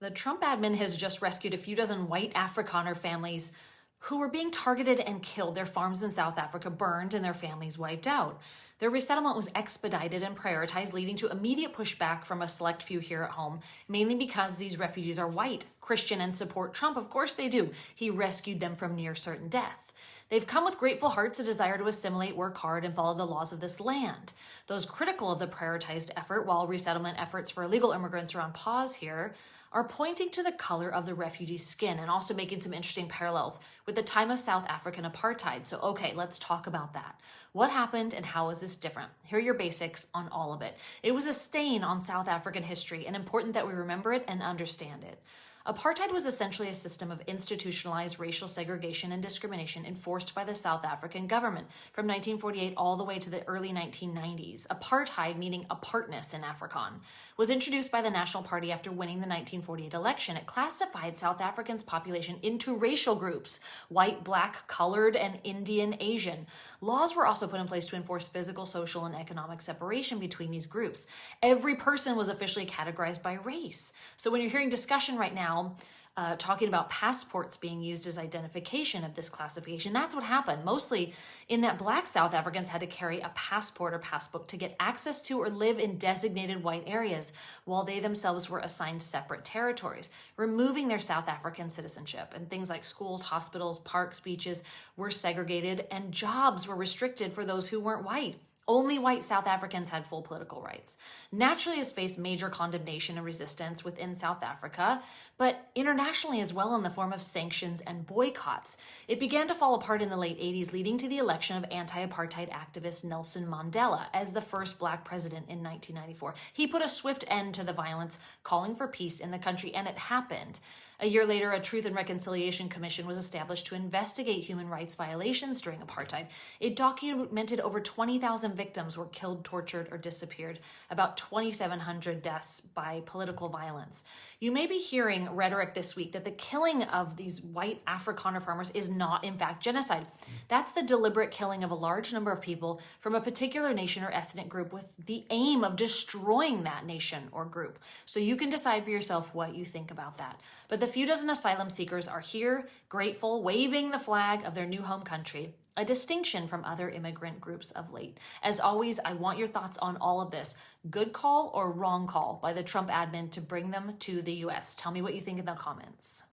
The Trump admin has just rescued a few dozen white Afrikaner families who were being targeted and killed, their farms in South Africa burned, and their families wiped out. Their resettlement was expedited and prioritized, leading to immediate pushback from a select few here at home, mainly because these refugees are white, Christian, and support Trump. Of course they do. He rescued them from near certain death. They've come with grateful hearts, a desire to assimilate, work hard, and follow the laws of this land. Those critical of the prioritized effort, while resettlement efforts for illegal immigrants are on pause here, are pointing to the color of the refugee's skin and also making some interesting parallels with the time of South African apartheid. So, okay, let's talk about that. What happened and how is this different? Here are your basics on all of it. It was a stain on South African history and important that we remember it and understand it. Apartheid was essentially a system of institutionalized racial segregation and discrimination enforced by the South African government from 1948 all the way to the early 1990s. Apartheid, meaning apartness in Afrikaans, was introduced by the National Party after winning the 1948 election. It classified South Africans' population into racial groups: white, black, colored, and Indian, Asian. Laws were also put in place to enforce physical, social, and economic separation between these groups. Every person was officially categorized by race. So when you're hearing discussion right now, talking about passports being used as identification of this classification, that's what happened. Mostly in that black South Africans had to carry a passport or passbook to get access to or live in designated white areas, while they themselves were assigned separate territories, removing their South African citizenship. And things like schools, hospitals, parks, beaches were segregated, and jobs were restricted for those who weren't white. Only white South Africans had full political rights. Naturally, has faced major condemnation and resistance within South Africa, but internationally as well in the form of sanctions and boycotts. It began to fall apart in the late 80s, leading to the election of anti-apartheid activist Nelson Mandela as the first black president in 1994. He put a swift end to the violence, calling for peace in the country, and it happened. A year later, a Truth and Reconciliation Commission was established to investigate human rights violations during apartheid. It documented over 20,000 victims were killed, tortured, or disappeared, about 2,700 deaths by political violence. You may be hearing rhetoric this week that the killing of these white Afrikaner farmers is not, in fact, genocide. That's the deliberate killing of a large number of people from a particular nation or ethnic group with the aim of destroying that nation or group. So you can decide for yourself what you think about that. But the few dozen asylum seekers are here, grateful, waving the flag of their new home country, a distinction from other immigrant groups of late. As always, I want your thoughts on all of this. Good call or wrong call by the Trump admin to bring them to the U.S.? Tell me what you think in the comments.